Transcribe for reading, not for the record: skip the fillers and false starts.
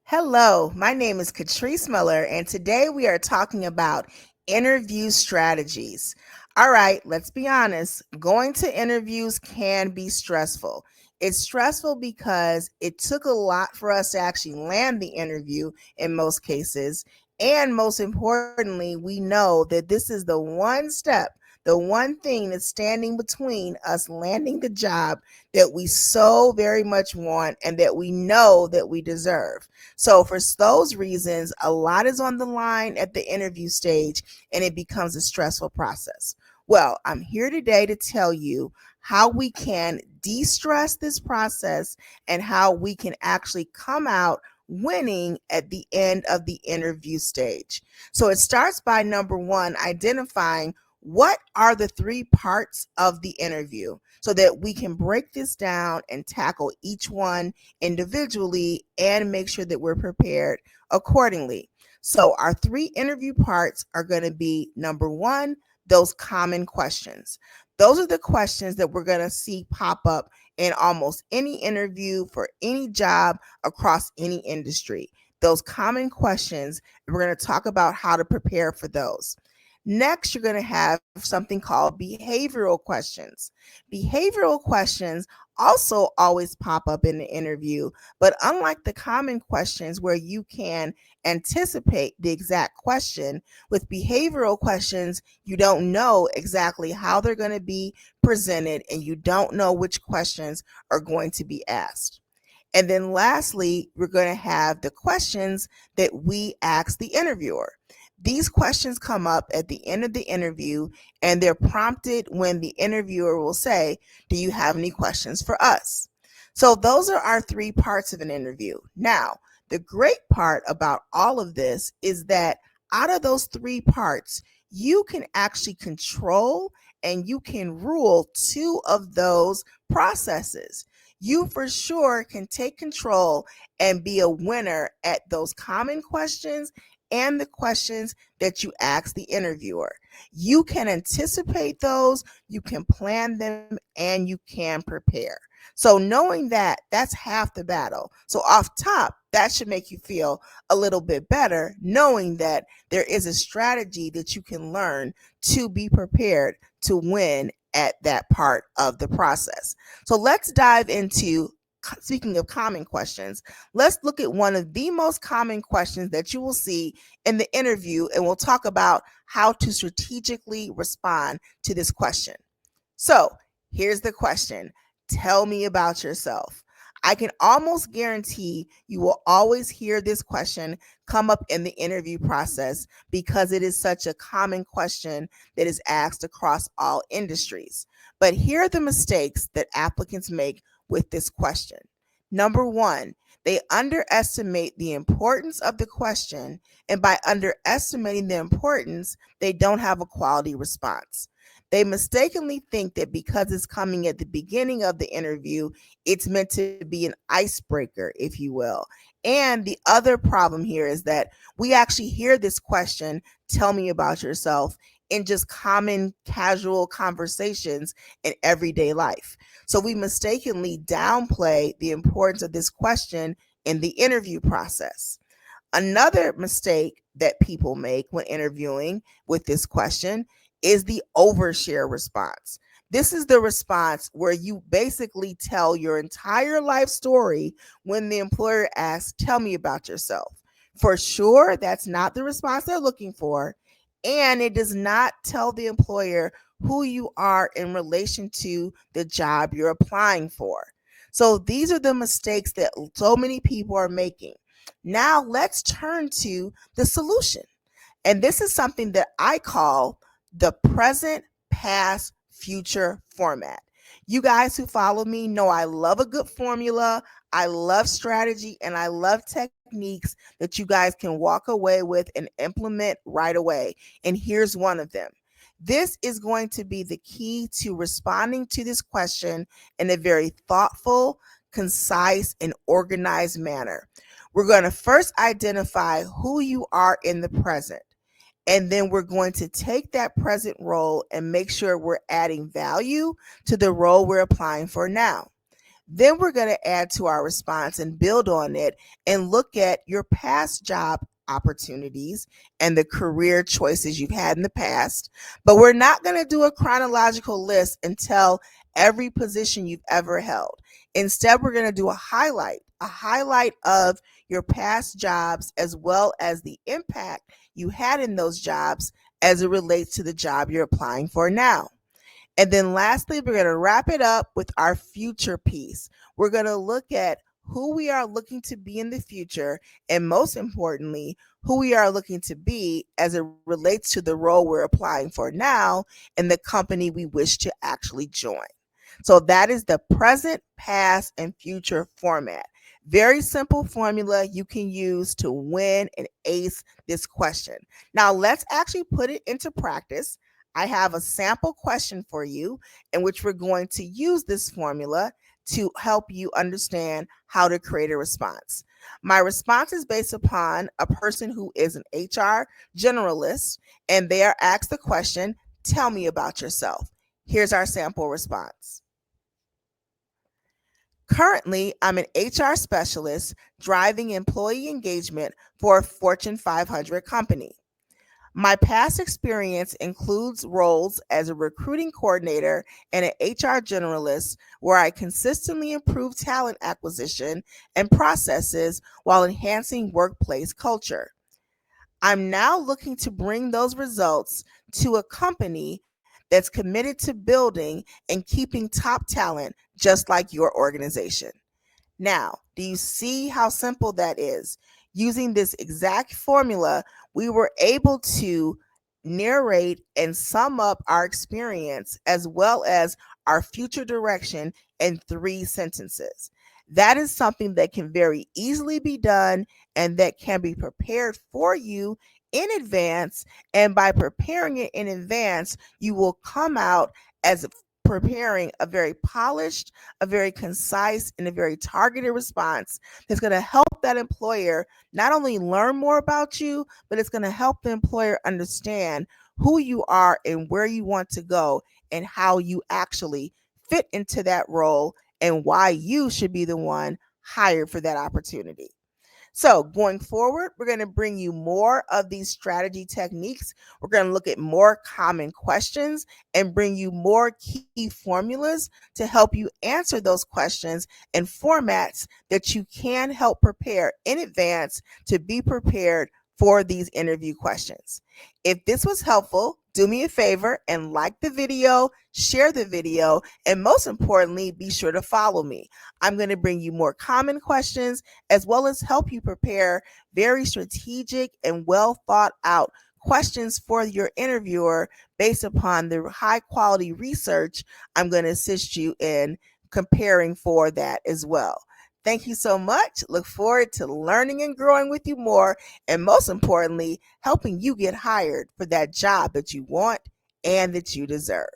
Hello, my name is Catrice Miller, and today we are talking about interview strategies. All right, let's be honest. Going to interviews can be stressful. It's stressful because it took a lot for us to actually land the interview in most cases. And most importantly, we know that this is the one step, the one thing that's standing between us landing the job that we so very much want and that we know that we deserve. So, for those reasons, a lot is on the line at the interview stage and it becomes a stressful process. Well, I'm here today to tell you how we can de stress this process and how we can actually come out winning at the end of the interview stage. So, it starts by number one, identifying what are the three parts of the interview so that we can break this down and tackle each one individually and make sure that we're prepared accordingly. So, our three interview parts are going to be number one, those common questions. Those are the questions that we're going to see pop up in almost any interview for any job across any industry. Those common questions, we're going to talk about how to prepare for those. Next, you're going to have something called behavioral questions. Behavioral questions also always pop up in the interview, but unlike the common questions where you can anticipate the exact question, with behavioral questions, you don't know exactly how they're going to be presented and you don't know which questions are going to be asked. And then lastly, we're going to have the questions that we ask the interviewer. These questions come up at the end of the interview and they're prompted when the interviewer will say, "Do you have any questions for us?" So, those are our three parts of an interview. Now, the great part about all of this is that out of those three parts, you can actually control and you can rule two of those processes. You for sure can take control and be a winner at those common questions and the questions that you ask the interviewer. You can anticipate those, you can plan them, and you can prepare. So, knowing that, that's half the battle. So, off top, that should make you feel a little bit better, knowing that there is a strategy that you can learn to be prepared to win at that part of the process. So, let's dive into, speaking of common questions, let's look at one of the most common questions that you will see in the interview, and we'll talk about how to strategically respond to this question. So, here's the question: tell me about yourself. I can almost guarantee you will always hear this question come up in the interview process because it is such a common question that is asked across all industries. But here are the mistakes that applicants make with this question. Number one, they underestimate the importance of the question, and by underestimating the importance, they don't have a quality response. They mistakenly think that because it's coming at the beginning of the interview, it's meant to be an icebreaker, if you will. And the other problem here is that we actually hear this question, "tell me about yourself," in just common casual conversations in everyday life. So we mistakenly downplay the importance of this question in the interview process. Another mistake that people make when interviewing with this question is the overshare response. This is the response where you basically tell your entire life story when the employer asks, "Tell me about yourself." For sure, that's not the response they're looking for. And it does not tell the employer who you are in relation to the job you're applying for. So these are the mistakes that so many people are making. Now let's turn to the solution. And this is something that I call the present, past, future format. You guys who follow me know I love a good formula, I love strategy, and I love techniques that you guys can walk away with and implement right away. And here's one of them. This is going to be the key to responding to this question in a very thoughtful, concise, and organized manner. We're going to first identify who you are in the present. And then we're going to take that present role and make sure we're adding value to the role we're applying for now. Then we're going to add to our response and build on it and look at your past job opportunities and the career choices you've had in the past. But we're not going to do a chronological list until every position you've ever held. Instead, we're going to do a highlight of your past jobs as well as the impact you had in those jobs as it relates to the job you're applying for now. And then lastly, we're going to wrap it up with our future piece. We're going to look at who we are looking to be in the future, and most importantly, who we are looking to be as it relates to the role we're applying for now and the company we wish to actually join. So that is the present, past, and future format. Very simple formula you can use to win and ace this question. Now let's actually put it into practice. I have a sample question for you in which we're going to use this formula to help you understand how to create a response. My response is based upon a person who is an HR generalist, and they are asked the question, tell me about yourself. Here's our sample response. Currently, I'm an HR specialist driving employee engagement for a Fortune 500 company. My past experience includes roles as a recruiting coordinator and an HR generalist where I consistently improve talent acquisition and processes while enhancing workplace culture. I'm now looking to bring those results to a company that's committed to building and keeping top talent just like your organization. Now, do you see how simple that is? Using this exact formula, we were able to narrate and sum up our experience as well as our future direction in 3 sentences. That is something that can very easily be done and that can be prepared for you in advance. And by preparing it in advance, you will come out as preparing a very polished, a very concise, and a very targeted response that's going to help that employer not only learn more about you, but it's going to help the employer understand who you are and where you want to go and how you actually fit into that role and why you should be the one hired for that opportunity. So, going forward, we're going to bring you more of these strategy techniques. We're going to look at more common questions and bring you more key formulas to help you answer those questions in formats that you can help prepare in advance to be prepared for these interview questions. If this was helpful, do me a favor and like the video, share the video, and most importantly, be sure to follow me. I'm going to bring you more common questions as well as help you prepare very strategic and well thought out questions for your interviewer based upon the high quality research I'm going to assist you in comparing for that as well. Thank you so much. Look forward to learning and growing with you more, and most importantly, helping you get hired for that job that you want and that you deserve.